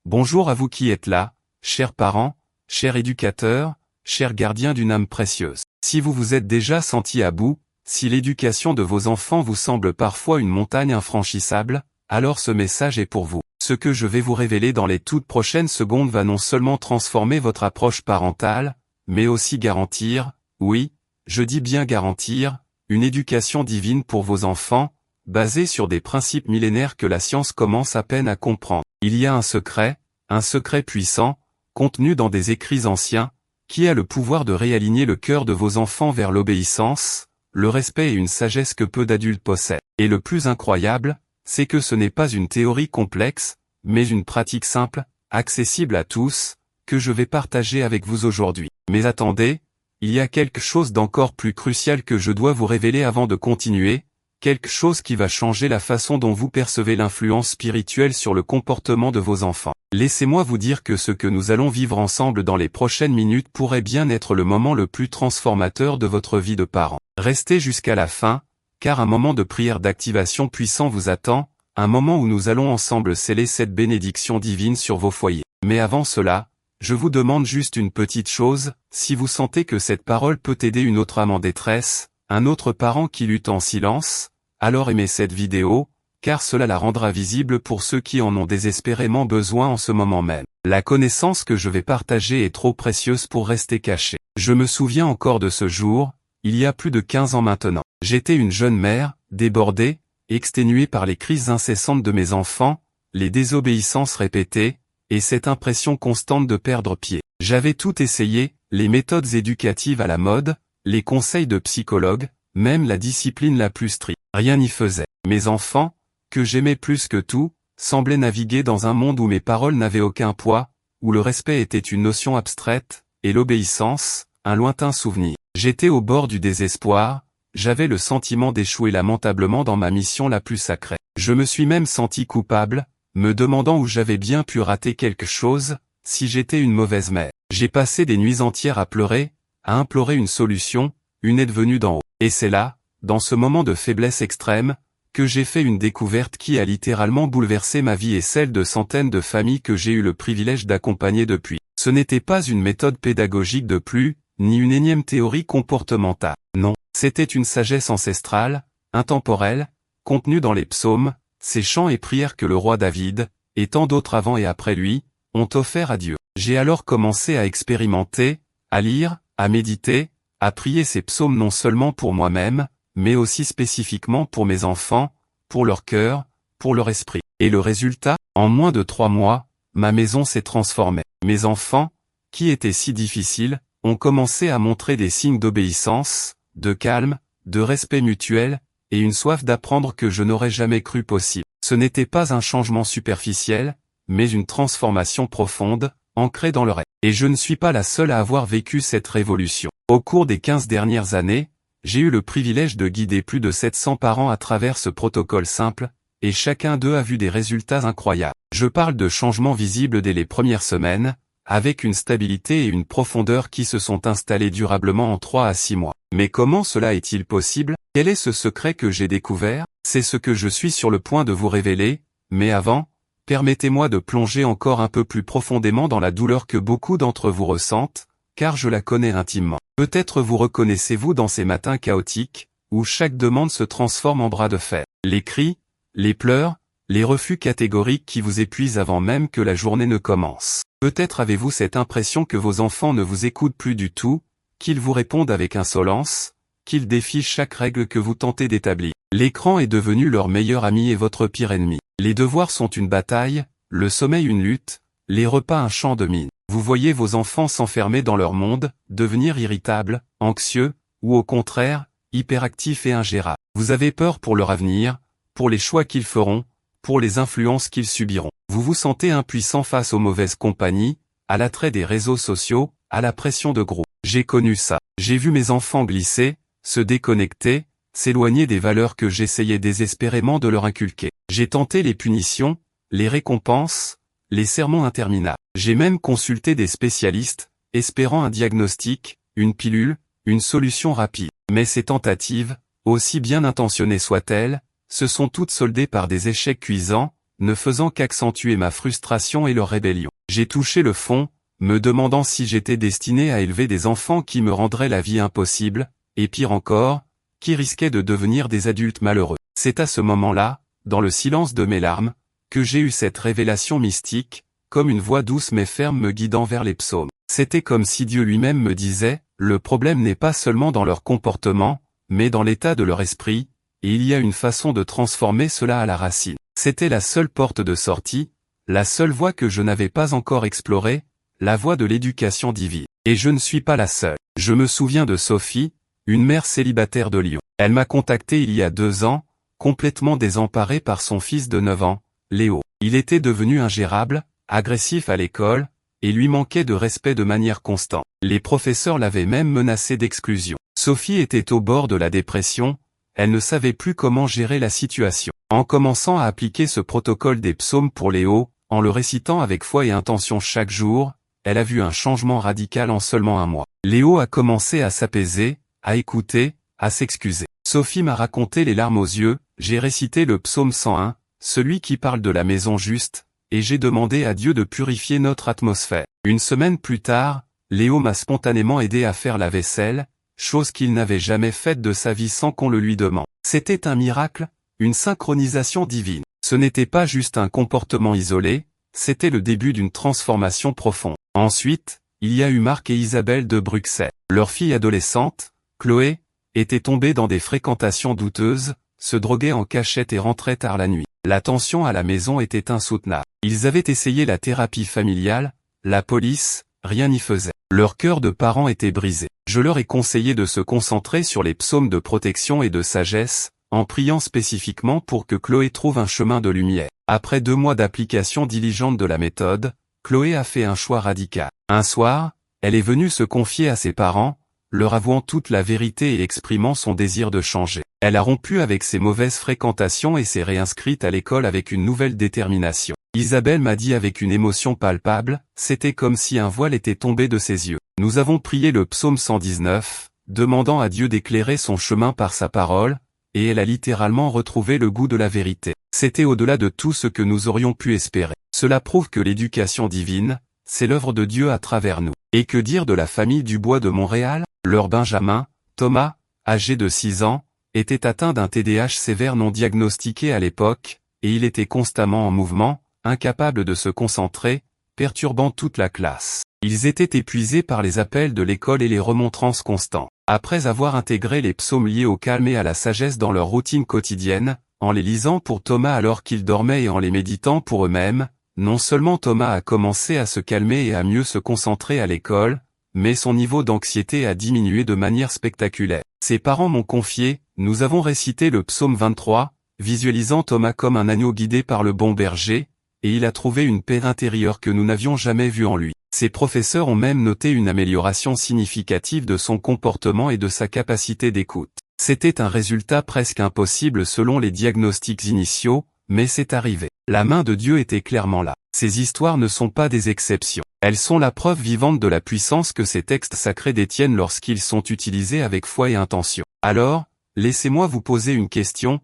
Bonjour à vous qui êtes là, chers parents, chers éducateurs, chers gardiens d'une âme précieuse. Si vous vous êtes déjà senti à bout, si l'éducation de vos enfants vous semble parfois une montagne infranchissable, alors ce message est pour vous. Ce que je vais vous révéler dans les toutes prochaines secondes va non seulement transformer votre approche parentale, mais aussi garantir, oui, je dis bien garantir, une éducation divine pour vos enfants, basée sur des principes millénaires que la science commence à peine à comprendre. Il y a un secret puissant, contenu dans des écrits anciens, qui a le pouvoir de réaligner le cœur de vos enfants vers l'obéissance, le respect et une sagesse que peu d'adultes possèdent. Et le plus incroyable, c'est que ce n'est pas une théorie complexe, mais une pratique simple, accessible à tous, que je vais partager avec vous aujourd'hui. Mais attendez, il y a quelque chose d'encore plus crucial que je dois vous révéler avant de continuer, quelque chose qui va changer la façon dont vous percevez l'influence spirituelle sur le comportement de vos enfants. Laissez-moi vous dire que ce que nous allons vivre ensemble dans les prochaines minutes pourrait bien être le moment le plus transformateur de votre vie de parent. Restez jusqu'à la fin, car un moment de prière d'activation puissant vous attend, un moment où nous allons ensemble sceller cette bénédiction divine sur vos foyers. Mais avant cela, je vous demande juste une petite chose, si vous sentez que cette parole peut aider une autre âme en détresse, un autre parent qui lutte en silence, alors aimez cette vidéo, car cela la rendra visible pour ceux qui en ont désespérément besoin en ce moment même. La connaissance que je vais partager est trop précieuse pour rester cachée. Je me souviens encore de ce jour, il y a plus de 15 ans maintenant. J'étais une jeune mère, débordée, exténuée par les crises incessantes de mes enfants, les désobéissances répétées, et cette impression constante de perdre pied. J'avais tout essayé, les méthodes éducatives à la mode, les conseils de psychologues, même la discipline la plus stricte. Rien n'y faisait. Mes enfants, que j'aimais plus que tout, semblaient naviguer dans un monde où mes paroles n'avaient aucun poids, où le respect était une notion abstraite, et l'obéissance, un lointain souvenir. J'étais au bord du désespoir, j'avais le sentiment d'échouer lamentablement dans ma mission la plus sacrée. Je me suis même senti coupable, me demandant où j'avais bien pu rater quelque chose, si j'étais une mauvaise mère. J'ai passé des nuits entières à pleurer, à implorer une solution, une aide venue d'en haut. Et c'est là, dans ce moment de faiblesse extrême, que j'ai fait une découverte qui a littéralement bouleversé ma vie et celle de centaines de familles que j'ai eu le privilège d'accompagner depuis. Ce n'était pas une méthode pédagogique de plus, ni une énième théorie comportementale. Non, c'était une sagesse ancestrale, intemporelle, contenue dans les psaumes, ces chants et prières que le roi David, et tant d'autres avant et après lui, ont offert à Dieu. J'ai alors commencé à expérimenter, à lire, à méditer, à prier ces psaumes non seulement pour moi-même, mais aussi spécifiquement pour mes enfants, pour leur cœur, pour leur esprit. Et le résultat, en moins de 3 mois, ma maison s'est transformée. Mes enfants, qui étaient si difficiles, ont commencé à montrer des signes d'obéissance, de calme, de respect mutuel, et une soif d'apprendre que je n'aurais jamais cru possible. Ce n'était pas un changement superficiel, mais une transformation profonde, ancrée dans leur être. Et je ne suis pas la seule à avoir vécu cette révolution. Au cours des 15 dernières années, j'ai eu le privilège de guider plus de 700 parents à travers ce protocole simple, et chacun d'eux a vu des résultats incroyables. Je parle de changements visibles dès les premières semaines, avec une stabilité et une profondeur qui se sont installées durablement en 3 à 6 mois. Mais comment cela est-il possible? Quel est ce secret que j'ai découvert? C'est ce que je suis sur le point de vous révéler, mais avant, permettez-moi de plonger encore un peu plus profondément dans la douleur que beaucoup d'entre vous ressentent, car je la connais intimement. Peut-être vous reconnaissez-vous dans ces matins chaotiques, où chaque demande se transforme en bras de fer. Les cris, les pleurs, les refus catégoriques qui vous épuisent avant même que la journée ne commence. Peut-être avez-vous cette impression que vos enfants ne vous écoutent plus du tout, qu'ils vous répondent avec insolence, qu'ils défient chaque règle que vous tentez d'établir. L'écran est devenu leur meilleur ami et votre pire ennemi. Les devoirs sont une bataille, le sommeil une lutte, les repas un champ de mine. Vous voyez vos enfants s'enfermer dans leur monde, devenir irritables, anxieux, ou au contraire, hyperactifs et ingérables. Vous avez peur pour leur avenir, pour les choix qu'ils feront, pour les influences qu'ils subiront. Vous vous sentez impuissant face aux mauvaises compagnies, à l'attrait des réseaux sociaux, à la pression de groupe. J'ai connu ça. J'ai vu mes enfants glisser, se déconnecter, s'éloigner des valeurs que j'essayais désespérément de leur inculquer. J'ai tenté les punitions, les récompenses, les sermons interminables. J'ai même consulté des spécialistes, espérant un diagnostic, une pilule, une solution rapide. Mais ces tentatives, aussi bien intentionnées soient-elles, se sont toutes soldées par des échecs cuisants, ne faisant qu'accentuer ma frustration et leur rébellion. J'ai touché le fond, me demandant si j'étais destiné à élever des enfants qui me rendraient la vie impossible, et pire encore, qui risquaient de devenir des adultes malheureux. C'est à ce moment-là, dans le silence de mes larmes, que j'ai eu cette révélation mystique, comme une voix douce mais ferme me guidant vers les psaumes. C'était comme si Dieu lui-même me disait, le problème n'est pas seulement dans leur comportement, mais dans l'état de leur esprit, et il y a une façon de transformer cela à la racine. C'était la seule porte de sortie, la seule voie que je n'avais pas encore explorée, la voie de l'éducation divine. Et je ne suis pas la seule. Je me souviens de Sophie, une mère célibataire de Lyon. Elle m'a contacté il y a 2 ans, complètement désemparée par son fils de 9 ans, Léo. Il était devenu ingérable, agressif à l'école, et lui manquait de respect de manière constante. Les professeurs l'avaient même menacé d'exclusion. Sophie était au bord de la dépression, elle ne savait plus comment gérer la situation. En commençant à appliquer ce protocole des psaumes pour Léo, en le récitant avec foi et intention chaque jour, elle a vu un changement radical en seulement 1 mois. Léo a commencé à s'apaiser, à écouter, à s'excuser. Sophie m'a raconté les larmes aux yeux, j'ai récité le psaume 101, celui qui parle de la maison juste, et j'ai demandé à Dieu de purifier notre atmosphère. 1 semaine plus tard, Léo m'a spontanément aidé à faire la vaisselle, chose qu'il n'avait jamais faite de sa vie sans qu'on le lui demande. C'était un miracle, une synchronisation divine. Ce n'était pas juste un comportement isolé, c'était le début d'une transformation profonde. Ensuite, il y a eu Marc et Isabelle de Bruxelles. Leur fille adolescente, Chloé, était tombée dans des fréquentations douteuses, se droguait en cachette et rentrait tard la nuit. La tension à la maison était insoutenable. Ils avaient essayé la thérapie familiale, la police, rien n'y faisait. Leur cœur de parents était brisé. Je leur ai conseillé de se concentrer sur les psaumes de protection et de sagesse, en priant spécifiquement pour que Chloé trouve un chemin de lumière. Après 2 mois d'application diligente de la méthode, Chloé a fait un choix radical. Un soir, elle est venue se confier à ses parents, leur avouant toute la vérité et exprimant son désir de changer. Elle a rompu avec ses mauvaises fréquentations et s'est réinscrite à l'école avec une nouvelle détermination. Isabelle m'a dit avec une émotion palpable, c'était comme si un voile était tombé de ses yeux. Nous avons prié le psaume 119, demandant à Dieu d'éclairer son chemin par sa parole, et elle a littéralement retrouvé le goût de la vérité. C'était au-delà de tout ce que nous aurions pu espérer. Cela prouve que l'éducation divine, c'est l'œuvre de Dieu à travers nous. Et que dire de la famille Dubois de Montréal? Leur Benjamin, Thomas, âgé de 6 ans, était atteint d'un TDAH sévère non diagnostiqué à l'époque, et il était constamment en mouvement, incapable de se concentrer, perturbant toute la classe. Ils étaient épuisés par les appels de l'école et les remontrances constants. Après avoir intégré les psaumes liés au calme et à la sagesse dans leur routine quotidienne, en les lisant pour Thomas alors qu'ils dormaient et en les méditant pour eux-mêmes, non seulement Thomas a commencé à se calmer et à mieux se concentrer à l'école, mais son niveau d'anxiété a diminué de manière spectaculaire. Ses parents m'ont confié, nous avons récité le psaume 23, visualisant Thomas comme un agneau guidé par le bon berger, et il a trouvé une paix intérieure que nous n'avions jamais vue en lui. Ses professeurs ont même noté une amélioration significative de son comportement et de sa capacité d'écoute. C'était un résultat presque impossible selon les diagnostics initiaux, mais c'est arrivé. La main de Dieu était clairement là. Ces histoires ne sont pas des exceptions. Elles sont la preuve vivante de la puissance que ces textes sacrés détiennent lorsqu'ils sont utilisés avec foi et intention. Alors, laissez-moi vous poser une question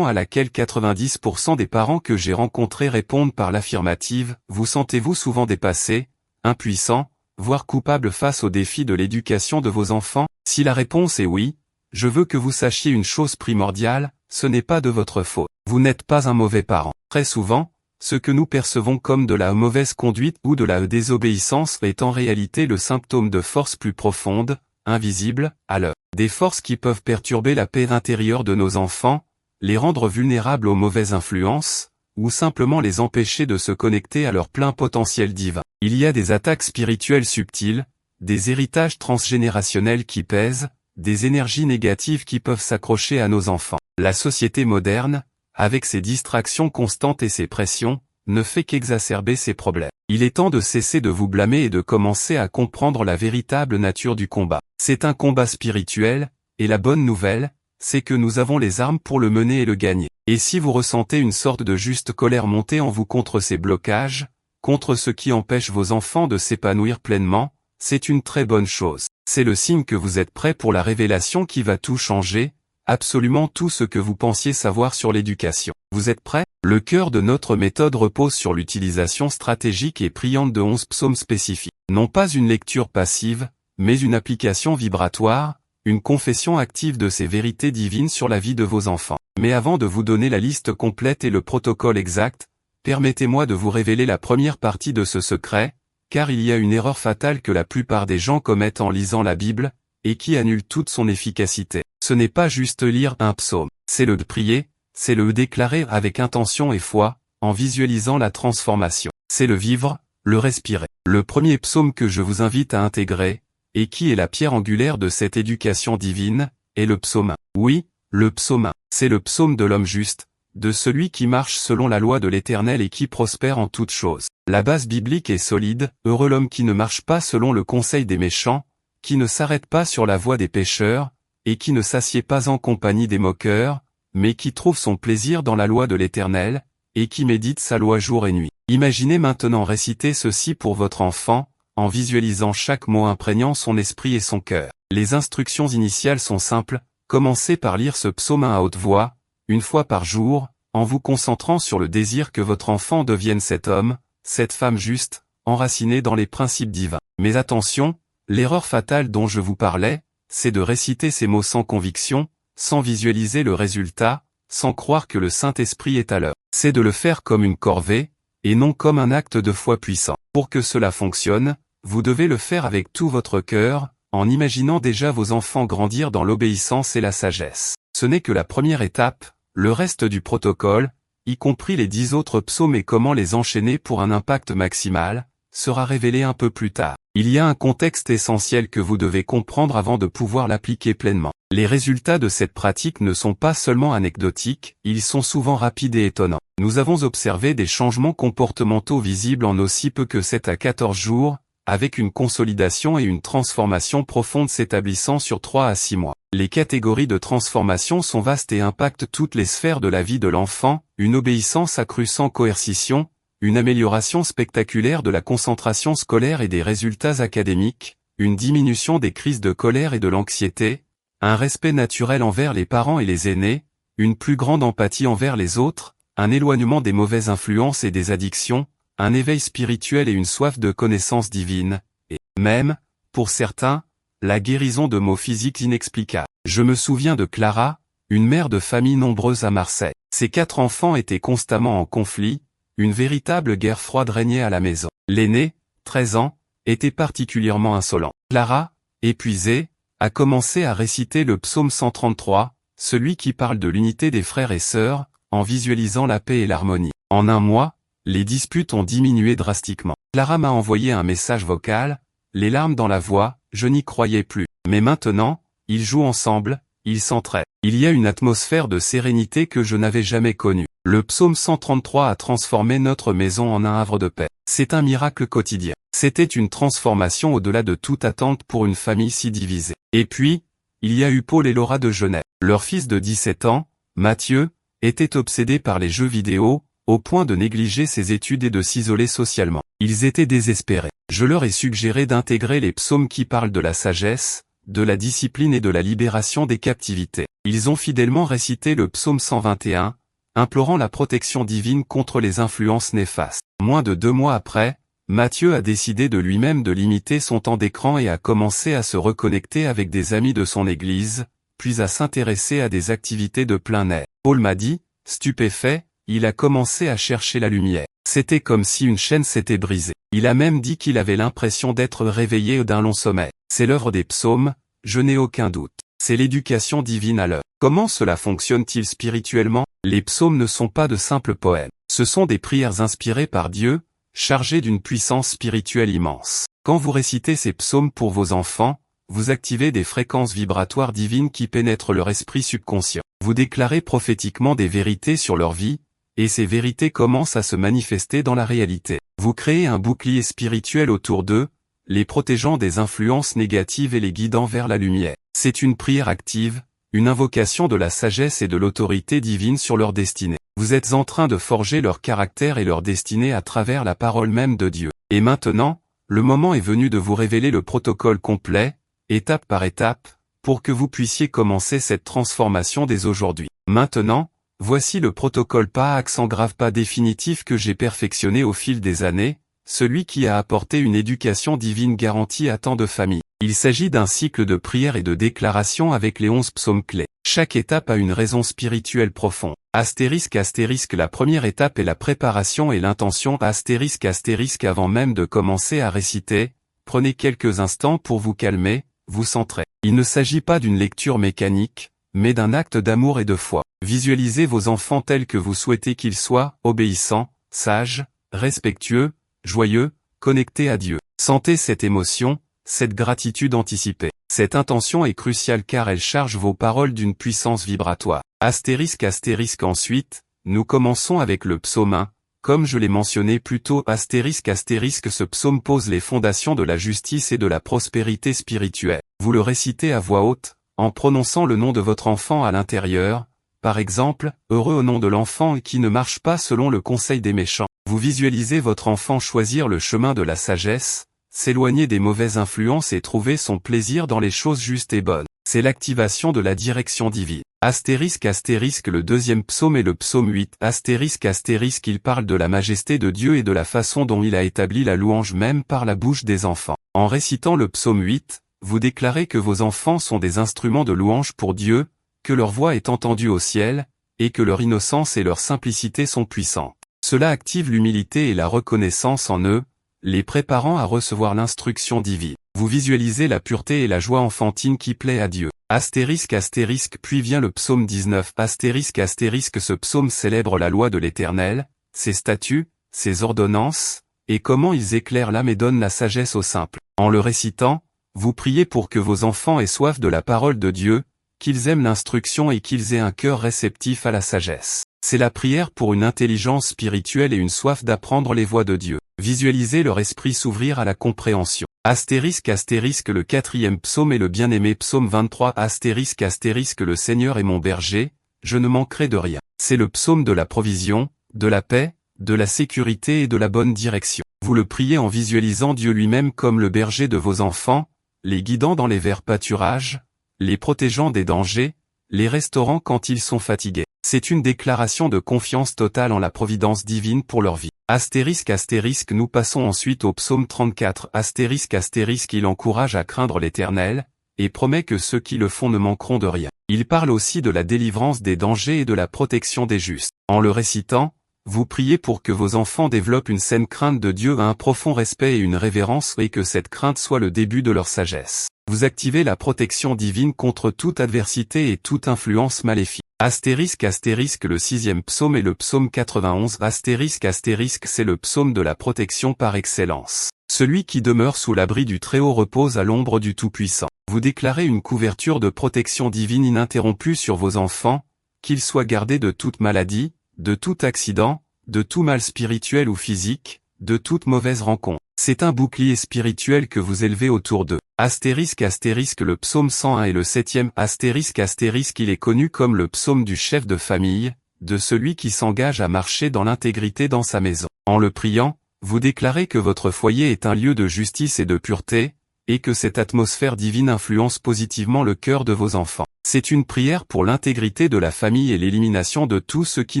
à laquelle 90% des parents que j'ai rencontrés répondent par l'affirmative. Vous sentez-vous souvent dépassé, impuissant, voire coupable face aux défis de l'éducation de vos enfants? Si la réponse est oui, je veux que vous sachiez une chose primordiale, ce n'est pas de votre faute. Vous n'êtes pas un mauvais parent. Très souvent, ce que nous percevons comme de la mauvaise conduite ou de la désobéissance est en réalité le symptôme de forces plus profondes, invisibles, à l'œuvre. Des forces qui peuvent perturber la paix intérieure de nos enfants, les rendre vulnérables aux mauvaises influences, ou simplement les empêcher de se connecter à leur plein potentiel divin. Il y a des attaques spirituelles subtiles, des héritages transgénérationnels qui pèsent, des énergies négatives qui peuvent s'accrocher à nos enfants. La société moderne, avec ses distractions constantes et ses pressions, ne fait qu'exacerber ces problèmes. Il est temps de cesser de vous blâmer et de commencer à comprendre la véritable nature du combat. C'est un combat spirituel, et la bonne nouvelle, c'est que nous avons les armes pour le mener et le gagner. Et si vous ressentez une sorte de juste colère monter en vous contre ces blocages, contre ce qui empêche vos enfants de s'épanouir pleinement, c'est une très bonne chose. C'est le signe que vous êtes prêt pour la révélation qui va tout changer, absolument tout ce que vous pensiez savoir sur l'éducation. Vous êtes prêts? Le cœur de notre méthode repose sur l'utilisation stratégique et priante de 11 psaumes spécifiques. Non pas une lecture passive, mais une application vibratoire, une confession active de ces vérités divines sur la vie de vos enfants. Mais avant de vous donner la liste complète et le protocole exact, permettez-moi de vous révéler la première partie de ce secret, car il y a une erreur fatale que la plupart des gens commettent en lisant la Bible, et qui annule toute son efficacité. Ce n'est pas juste lire un psaume, c'est le prier, c'est le déclarer avec intention et foi, en visualisant la transformation. C'est le vivre, le respirer. Le premier psaume que je vous invite à intégrer, et qui est la pierre angulaire de cette éducation divine, est le psaume 1. Oui, le psaume 1. C'est le psaume de l'homme juste, de celui qui marche selon la loi de l'Éternel et qui prospère en toutes choses. La base biblique est solide, heureux l'homme qui ne marche pas selon le conseil des méchants, qui ne s'arrête pas sur la voie des pécheurs, et qui ne s'assied pas en compagnie des moqueurs, mais qui trouve son plaisir dans la loi de l'Éternel, et qui médite sa loi jour et nuit. Imaginez maintenant réciter ceci pour votre enfant, en visualisant chaque mot imprégnant son esprit et son cœur. Les instructions initiales sont simples, commencez par lire ce psaume à haute voix, une fois par jour, en vous concentrant sur le désir que votre enfant devienne cet homme, cette femme juste, enraciné dans les principes divins. Mais attention, l'erreur fatale dont je vous parlais, c'est de réciter ces mots sans conviction, sans visualiser le résultat, sans croire que le Saint-Esprit est à l'œuvre. C'est de le faire comme une corvée, et non comme un acte de foi puissant. Pour que cela fonctionne, vous devez le faire avec tout votre cœur, en imaginant déjà vos enfants grandir dans l'obéissance et la sagesse. Ce n'est que la première étape, le reste du protocole, y compris les 10 autres psaumes et comment les enchaîner pour un impact maximal, sera révélé un peu plus tard. Il y a un contexte essentiel que vous devez comprendre avant de pouvoir l'appliquer pleinement. Les résultats de cette pratique ne sont pas seulement anecdotiques, ils sont souvent rapides et étonnants. Nous avons observé des changements comportementaux visibles en aussi peu que 7 à 14 jours, avec une consolidation et une transformation profonde s'établissant sur 3 à 6 mois. Les catégories de transformation sont vastes et impactent toutes les sphères de la vie de l'enfant, une obéissance accrue sans coercition, une amélioration spectaculaire de la concentration scolaire et des résultats académiques, une diminution des crises de colère et de l'anxiété, un respect naturel envers les parents et les aînés, une plus grande empathie envers les autres, un éloignement des mauvaises influences et des addictions, un éveil spirituel et une soif de connaissance divine, et, même, pour certains, la guérison de maux physiques inexplicables. Je me souviens de Clara, une mère de famille nombreuse à Marseille. Ses 4 enfants étaient constamment en conflit, une véritable guerre froide régnait à la maison. L'aîné, 13 ans, était particulièrement insolent. Clara, épuisée, a commencé à réciter le psaume 133, celui qui parle de l'unité des frères et sœurs, en visualisant la paix et l'harmonie. En un mois, les disputes ont diminué drastiquement. Clara m'a envoyé un message vocal, les larmes dans la voix, je n'y croyais plus. Mais maintenant, ils jouent ensemble, ils s'entraident. Il y a une atmosphère de sérénité que je n'avais jamais connue. Le psaume 133 a transformé notre maison en un havre de paix. C'est un miracle quotidien. C'était une transformation au-delà de toute attente pour une famille si divisée. Et puis, il y a eu Paul et Laura de Genève. Leur fils de 17 ans, Mathieu, était obsédé par les jeux vidéo, au point de négliger ses études et de s'isoler socialement. Ils étaient désespérés. Je leur ai suggéré d'intégrer les psaumes qui parlent de la sagesse, de la discipline et de la libération des captivités. Ils ont fidèlement récité le psaume 121, implorant la protection divine contre les influences néfastes. Moins de 2 mois après, Mathieu a décidé de lui-même de limiter son temps d'écran et a commencé à se reconnecter avec des amis de son église, puis à s'intéresser à des activités de plein air. Paul m'a dit, stupéfait, il a commencé à chercher la lumière. C'était comme si une chaîne s'était brisée. Il a même dit qu'il avait l'impression d'être réveillé d'un long sommeil. C'est l'œuvre des psaumes, je n'ai aucun doute. C'est l'éducation divine à l'œuvre. Comment cela fonctionne-t-il spirituellement? Les psaumes ne sont pas de simples poèmes. Ce sont des prières inspirées par Dieu, chargées d'une puissance spirituelle immense. Quand vous récitez ces psaumes pour vos enfants, vous activez des fréquences vibratoires divines qui pénètrent leur esprit subconscient. Vous déclarez prophétiquement des vérités sur leur vie, et ces vérités commencent à se manifester dans la réalité. Vous créez un bouclier spirituel autour d'eux, les protégeant des influences négatives et les guidant vers la lumière. C'est une prière active, une invocation de la sagesse et de l'autorité divine sur leur destinée. Vous êtes en train de forger leur caractère et leur destinée à travers la parole même de Dieu. Et maintenant, le moment est venu de vous révéler le protocole complet, étape par étape, pour que vous puissiez commencer cette transformation dès aujourd'hui. Maintenant, Voici le protocole pas accent grave pas définitif que j'ai perfectionné au fil des années, celui qui a apporté une éducation divine garantie à tant de familles. Il s'agit d'un cycle de prières et de déclarations avec les 11 psaumes clés. Chaque étape a une raison spirituelle profonde. Astérisque astérisque la première étape est la préparation et l'intention astérisque astérisque avant même de commencer à réciter, prenez quelques instants pour vous calmer, vous centrer. Il ne s'agit pas d'une lecture mécanique, mais d'un acte d'amour et de foi. Visualisez vos enfants tels que vous souhaitez qu'ils soient, obéissants, sages, respectueux, joyeux, connectés à Dieu. Sentez cette émotion, cette gratitude anticipée. Cette intention est cruciale car elle charge vos paroles d'une puissance vibratoire. Astérisque astérisque ensuite, nous commençons avec le psaume 1. Comme je l'ai mentionné plus tôt, astérisque astérisque ce psaume pose les fondations de la justice et de la prospérité spirituelle. Vous le récitez à voix haute, en prononçant le nom de votre enfant à l'intérieur. Par exemple, heureux au nom de l'enfant qui ne marche pas selon le conseil des méchants. Vous visualisez votre enfant choisir le chemin de la sagesse, s'éloigner des mauvaises influences et trouver son plaisir dans les choses justes et bonnes. C'est l'activation de la direction divine. Astérisque astérisque le deuxième psaume est le psaume 8. Astérisque astérisque il parle de la majesté de Dieu et de la façon dont il a établi la louange même par la bouche des enfants. En récitant le psaume 8, vous déclarez que vos enfants sont des instruments de louange pour Dieu, que leur voix est entendue au ciel, et que leur innocence et leur simplicité sont puissantes. Cela active l'humilité et la reconnaissance en eux, les préparant à recevoir l'instruction divine. Vous visualisez la pureté et la joie enfantine qui plaît à Dieu. Astérisque astérisque puis vient le psaume 19. Astérisque astérisque ce psaume célèbre la loi de l'Éternel, ses statuts, ses ordonnances, et comment ils éclairent l'âme et donnent la sagesse aux simples. En le récitant, vous priez pour que vos enfants aient soif de la parole de Dieu, qu'ils aiment l'instruction et qu'ils aient un cœur réceptif à la sagesse. C'est la prière pour une intelligence spirituelle et une soif d'apprendre les voies de Dieu. Visualisez leur esprit s'ouvrir à la compréhension. Astérisque astérisque le quatrième psaume est le bien-aimé psaume 23. Astérisque astérisque le Seigneur est mon berger, je ne manquerai de rien. C'est le psaume de la provision, de la paix, de la sécurité et de la bonne direction. Vous le priez en visualisant Dieu lui-même comme le berger de vos enfants, les guidant dans les verts pâturages, les protégeant des dangers, les restaurant quand ils sont fatigués. C'est une déclaration de confiance totale en la providence divine pour leur vie. Astérisque astérisque nous passons ensuite au psaume 34. Astérisque astérisque il encourage à craindre l'Éternel, et promet que ceux qui le font ne manqueront de rien. Il parle aussi de la délivrance des dangers et de la protection des justes. En le récitant, vous priez pour que vos enfants développent une saine crainte de Dieu, un profond respect et une révérence et que cette crainte soit le début de leur sagesse. Vous activez la protection divine contre toute adversité et toute influence maléfique. Astérisque astérisque le sixième psaume est le psaume 91. Astérisque astérisque c'est le psaume de la protection par excellence. Celui qui demeure sous l'abri du Très-Haut repose à l'ombre du Tout-Puissant. Vous déclarez une couverture de protection divine ininterrompue sur vos enfants, qu'ils soient gardés de toute maladie, de tout accident, de tout mal spirituel ou physique, de toute mauvaise rencontre. C'est un bouclier spirituel que vous élevez autour d'eux. Astérisque astérisque le psaume 101 est le septième. Astérisque astérisque il est connu comme le psaume du chef de famille, de celui qui s'engage à marcher dans l'intégrité dans sa maison. En le priant, vous déclarez que votre foyer est un lieu de justice et de pureté, et que cette atmosphère divine influence positivement le cœur de vos enfants. C'est une prière pour l'intégrité de la famille et l'élimination de tout ce qui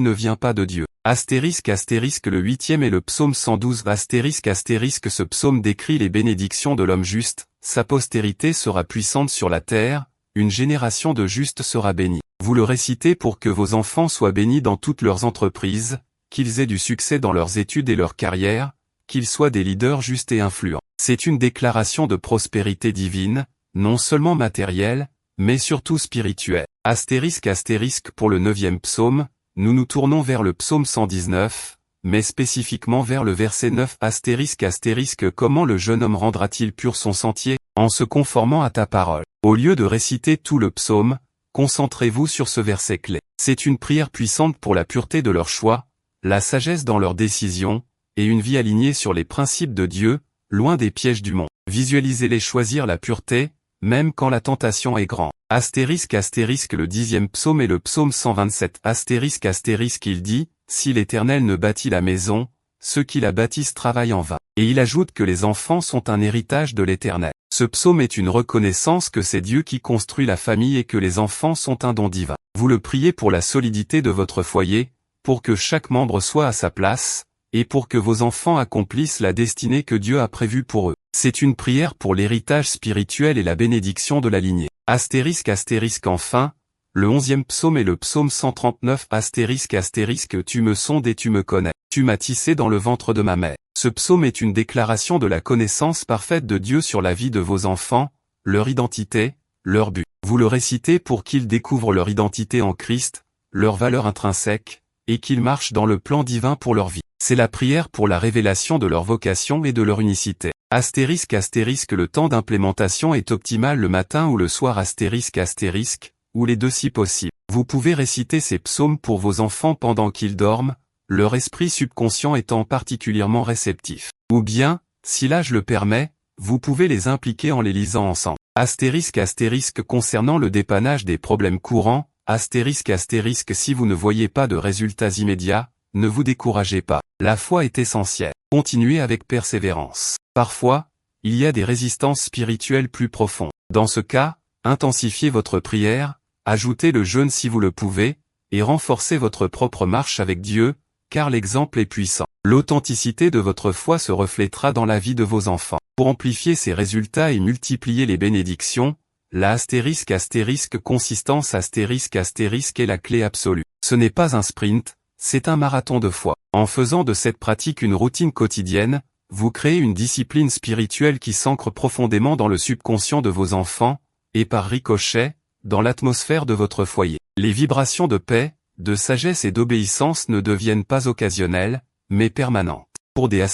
ne vient pas de Dieu. Astérisque astérisque le huitième est le psaume 112. Astérisque astérisque ce psaume décrit les bénédictions de l'homme juste, sa postérité sera puissante sur la terre, une génération de justes sera bénie. Vous le récitez pour que vos enfants soient bénis dans toutes leurs entreprises, qu'ils aient du succès dans leurs études et leur carrière, qu'ils soient des leaders justes et influents. C'est une déclaration de prospérité divine, non seulement matérielle, mais surtout spirituelle. Astérisque astérisque pour le neuvième psaume, nous nous tournons vers le psaume 119, mais spécifiquement vers le verset 9. Astérisque astérisque comment le jeune homme rendra-t-il pur son sentier, en se conformant à ta parole. Au lieu de réciter tout le psaume, concentrez-vous sur ce verset clé. C'est une prière puissante pour la pureté de leur choix, la sagesse dans leurs décisions, et une vie alignée sur les principes de Dieu, loin des pièges du monde. Visualisez-les choisir la pureté, même quand la tentation est grande. Astérisque astérisque le dixième psaume est le psaume 127. Astérisque astérisque il dit, si l'Éternel ne bâtit la maison, ceux qui la bâtissent travaillent en vain. Et il ajoute que les enfants sont un héritage de l'Éternel. Ce psaume est une reconnaissance que c'est Dieu qui construit la famille et que les enfants sont un don divin. Vous le priez pour la solidité de votre foyer, pour que chaque membre soit à sa place, et pour que vos enfants accomplissent la destinée que Dieu a prévue pour eux. C'est une prière pour l'héritage spirituel et la bénédiction de la lignée. Astérisque enfin, le 11e psaume est le psaume 139 astérisque tu me sondes et tu me connais. Tu m'as tissé dans le ventre de ma mère. Ce psaume est une déclaration de la connaissance parfaite de Dieu sur la vie de vos enfants, leur identité, leur but. Vous le récitez pour qu'ils découvrent leur identité en Christ, leur valeur intrinsèque, et qu'ils marchent dans le plan divin pour leur vie. C'est la prière pour la révélation de leur vocation et de leur unicité. Astérisque le temps d'implémentation est optimal le matin ou le soir astérisque, ou les deux si possible. Vous pouvez réciter ces psaumes pour vos enfants pendant qu'ils dorment, leur esprit subconscient étant particulièrement réceptif. Ou bien, si l'âge le permet, vous pouvez les impliquer en les lisant ensemble. Astérisque concernant le dépannage des problèmes courants, astérisque si vous ne voyez pas de résultats immédiats, ne vous découragez pas. La foi est essentielle. Continuez avec persévérance. Parfois, il y a des résistances spirituelles plus profondes. Dans ce cas, intensifiez votre prière, ajoutez le jeûne si vous le pouvez, et renforcez votre propre marche avec Dieu, car l'exemple est puissant. L'authenticité de votre foi se reflétera dans la vie de vos enfants. Pour amplifier ces résultats et multiplier les bénédictions, la astérisque consistance astérisque est la clé absolue. Ce n'est pas un sprint, c'est un marathon de foi. En faisant de cette pratique une routine quotidienne, vous créez une discipline spirituelle qui s'ancre profondément dans le subconscient de vos enfants, et par ricochet, dans l'atmosphère de votre foyer. Les vibrations de paix, de sagesse et d'obéissance ne deviennent pas occasionnelles, mais permanentes. Pour des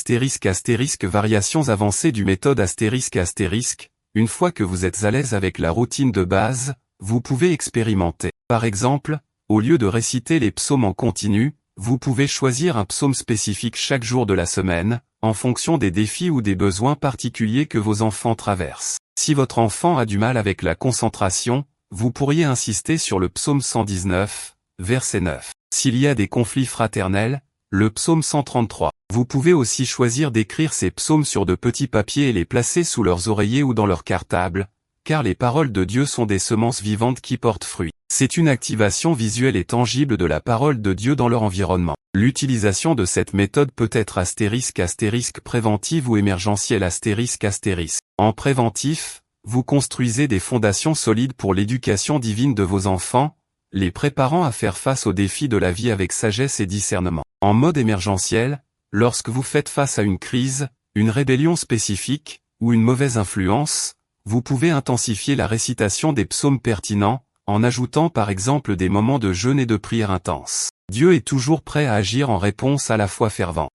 variations avancées du méthode astérisque, une fois que vous êtes à l'aise avec la routine de base, vous pouvez expérimenter. Par exemple, au lieu de réciter les psaumes en continu, vous pouvez choisir un psaume spécifique chaque jour de la semaine, en fonction des défis ou des besoins particuliers que vos enfants traversent. Si votre enfant a du mal avec la concentration, vous pourriez insister sur le psaume 119, verset 9. S'il y a des conflits fraternels, le psaume 133. Vous pouvez aussi choisir d'écrire ces psaumes sur de petits papiers et les placer sous leurs oreillers ou dans leur cartable, car les paroles de Dieu sont des semences vivantes qui portent fruit. C'est une activation visuelle et tangible de la parole de Dieu dans leur environnement. L'utilisation de cette méthode peut être astérisque préventive ou émergentielle astérisque. En préventif, vous construisez des fondations solides pour l'éducation divine de vos enfants, les préparant à faire face aux défis de la vie avec sagesse et discernement. En mode émergentiel, lorsque vous faites face à une crise, une rébellion spécifique, ou une mauvaise influence, vous pouvez intensifier la récitation des psaumes pertinents, en ajoutant par exemple des moments de jeûne et de prière intense. Dieu est toujours prêt à agir en réponse à la foi fervente.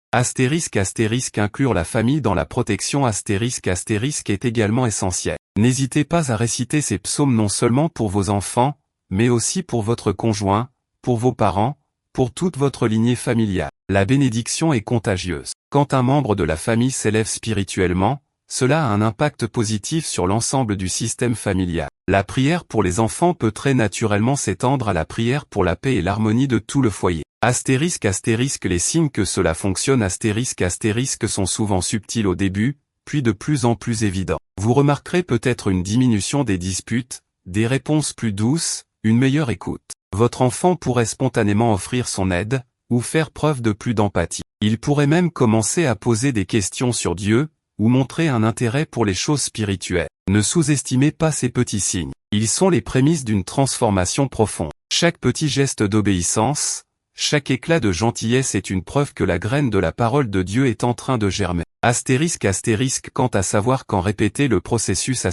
Inclure la famille dans la protection astérisque est également essentiel. N'hésitez pas à réciter ces psaumes non seulement pour vos enfants, mais aussi pour votre conjoint, pour vos parents, pour toute votre lignée familiale. La bénédiction est contagieuse. Quand un membre de la famille s'élève spirituellement, cela a un impact positif sur l'ensemble du système familial. La prière pour les enfants peut très naturellement s'étendre à la prière pour la paix et l'harmonie de tout le foyer. Les signes que cela fonctionne sont souvent subtils au début, puis de plus en plus évidents. Vous remarquerez peut-être une diminution des disputes, des réponses plus douces, une meilleure écoute. Votre enfant pourrait spontanément offrir son aide, ou faire preuve de plus d'empathie. Il pourrait même commencer à poser des questions sur Dieu, ou montrer un intérêt pour les choses spirituelles. Ne sous-estimez pas ces petits signes. Ils sont les prémices d'une transformation profonde. Chaque petit geste d'obéissance, chaque éclat de gentillesse est une preuve que la graine de la parole de Dieu est en train de germer. Quant à savoir quand répéter le processus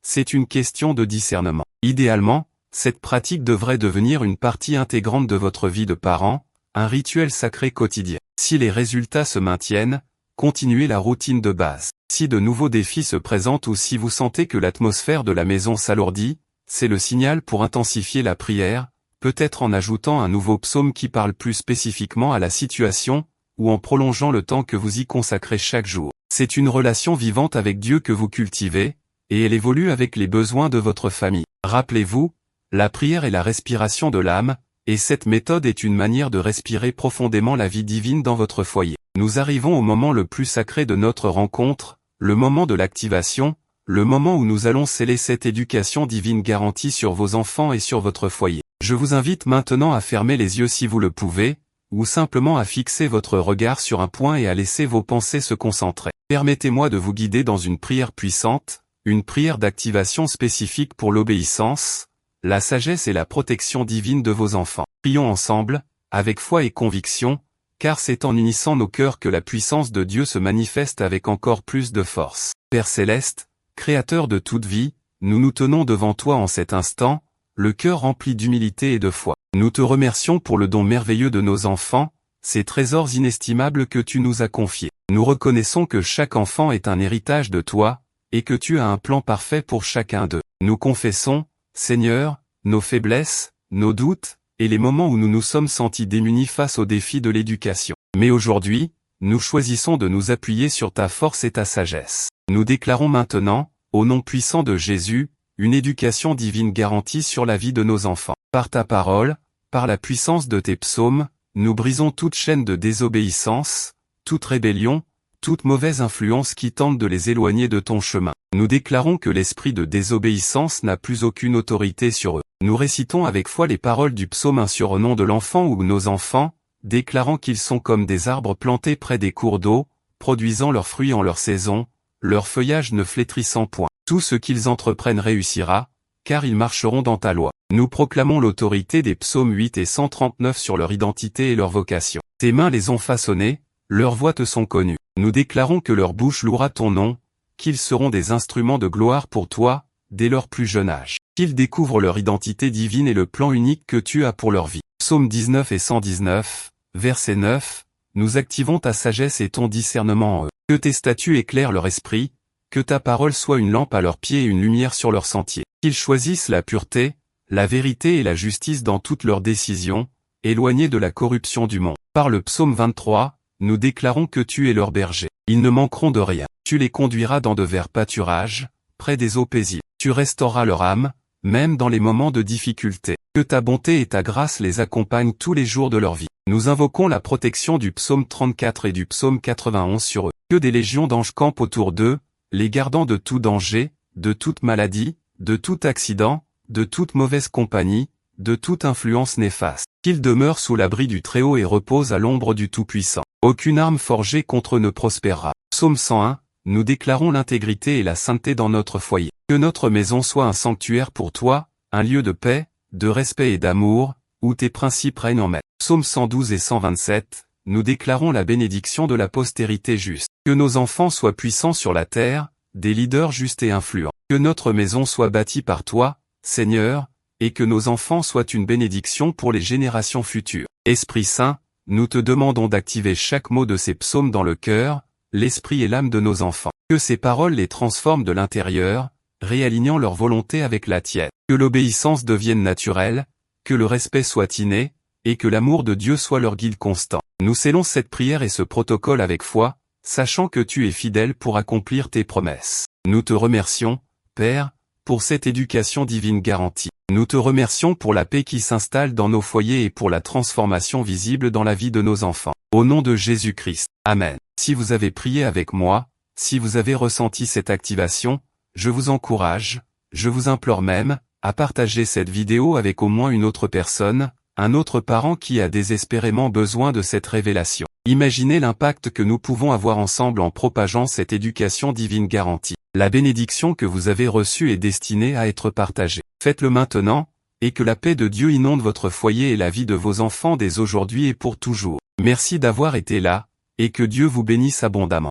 c'est une question de discernement. Idéalement, cette pratique devrait devenir une partie intégrante de votre vie de parent, un rituel sacré quotidien. Si les résultats se maintiennent, continuez la routine de base. Si de nouveaux défis se présentent ou si vous sentez que l'atmosphère de la maison s'alourdit, c'est le signal pour intensifier la prière, peut-être en ajoutant un nouveau psaume qui parle plus spécifiquement à la situation, ou en prolongeant le temps que vous y consacrez chaque jour. C'est une relation vivante avec Dieu que vous cultivez, et elle évolue avec les besoins de votre famille. Rappelez-vous, la prière est la respiration de l'âme, et cette méthode est une manière de respirer profondément la vie divine dans votre foyer. Nous arrivons au moment le plus sacré de notre rencontre, le moment de l'activation, le moment où nous allons sceller cette éducation divine garantie sur vos enfants et sur votre foyer. Je vous invite maintenant à fermer les yeux si vous le pouvez, ou simplement à fixer votre regard sur un point et à laisser vos pensées se concentrer. Permettez-moi de vous guider dans une prière puissante, une prière d'activation spécifique pour l'obéissance, la sagesse et la protection divine de vos enfants. Prions ensemble, avec foi et conviction, car c'est en unissant nos cœurs que la puissance de Dieu se manifeste avec encore plus de force. Père céleste, Créateur de toute vie, nous nous tenons devant toi en cet instant, le cœur rempli d'humilité et de foi. Nous te remercions pour le don merveilleux de nos enfants, ces trésors inestimables que tu nous as confiés. Nous reconnaissons que chaque enfant est un héritage de toi, et que tu as un plan parfait pour chacun d'eux. Nous confessons, Seigneur, nos faiblesses, nos doutes, et les moments où nous nous sommes sentis démunis face aux défis de l'éducation. Mais aujourd'hui, nous choisissons de nous appuyer sur ta force et ta sagesse. Nous déclarons maintenant, au nom puissant de Jésus, une éducation divine garantie sur la vie de nos enfants. Par ta parole, par la puissance de tes psaumes, nous brisons toute chaîne de désobéissance, toute rébellion, toute mauvaise influence qui tente de les éloigner de ton chemin. Nous déclarons que l'esprit de désobéissance n'a plus aucune autorité sur eux. Nous récitons avec foi les paroles du psaume 1 sur au nom de l'enfant ou nos enfants, déclarant qu'ils sont comme des arbres plantés près des cours d'eau, produisant leurs fruits en leur saison, leur feuillage ne flétrissant point. Tout ce qu'ils entreprennent réussira, car ils marcheront dans ta loi. Nous proclamons l'autorité des psaumes 8 et 139 sur leur identité et leur vocation. Tes mains les ont façonnés, leurs voix te sont connues. Nous déclarons que leur bouche louera ton nom, qu'ils seront des instruments de gloire pour toi, dès leur plus jeune âge. Qu'ils découvrent leur identité divine et le plan unique que tu as pour leur vie. Psaume 19 et 119, verset 9, nous activons ta sagesse et ton discernement en eux. Que tes statuts éclairent leur esprit, que ta parole soit une lampe à leurs pieds et une lumière sur leur sentier. Qu'ils choisissent la pureté, la vérité et la justice dans toutes leurs décisions, éloignés de la corruption du monde. Par le psaume 23, nous déclarons que tu es leur berger. Ils ne manqueront de rien. Tu les conduiras dans de verts pâturages, près des eaux paisibles. Tu restaureras leur âme, même dans les moments de difficulté. Que ta bonté et ta grâce les accompagnent tous les jours de leur vie. Nous invoquons la protection du psaume 34 et du psaume 91 sur eux. Que des légions d'anges campent autour d'eux, les gardant de tout danger, de toute maladie, de tout accident, de toute mauvaise compagnie, de toute influence néfaste. Qu'ils demeurent sous l'abri du Très-Haut et reposent à l'ombre du Tout-Puissant. Aucune arme forgée contre eux ne prospérera. Psaume 101, nous déclarons l'intégrité et la sainteté dans notre foyer. Que notre maison soit un sanctuaire pour toi, un lieu de paix, de respect et d'amour, où tes principes règnent en maître. Psaume 112 et 127, nous déclarons la bénédiction de la postérité juste. Que nos enfants soient puissants sur la terre, des leaders justes et influents. Que notre maison soit bâtie par toi, Seigneur, et que nos enfants soient une bénédiction pour les générations futures. Esprit Saint, nous te demandons d'activer chaque mot de ces psaumes dans le cœur, l'esprit et l'âme de nos enfants. Que ces paroles les transforment de l'intérieur, réalignant leur volonté avec la tienne. Que l'obéissance devienne naturelle, que le respect soit inné, et que l'amour de Dieu soit leur guide constant. Nous scellons cette prière et ce protocole avec foi, sachant que tu es fidèle pour accomplir tes promesses. Nous te remercions, Père, pour cette éducation divine garantie. Nous te remercions pour la paix qui s'installe dans nos foyers et pour la transformation visible dans la vie de nos enfants. Au nom de Jésus-Christ. Amen. Si vous avez prié avec moi, si vous avez ressenti cette activation, je vous encourage, je vous implore même, à partager cette vidéo avec au moins une autre personne, un autre parent qui a désespérément besoin de cette révélation. Imaginez l'impact que nous pouvons avoir ensemble en propageant cette éducation divine garantie. La bénédiction que vous avez reçue est destinée à être partagée. Faites-le maintenant, et que la paix de Dieu inonde votre foyer et la vie de vos enfants dès aujourd'hui et pour toujours. Merci d'avoir été là, et que Dieu vous bénisse abondamment.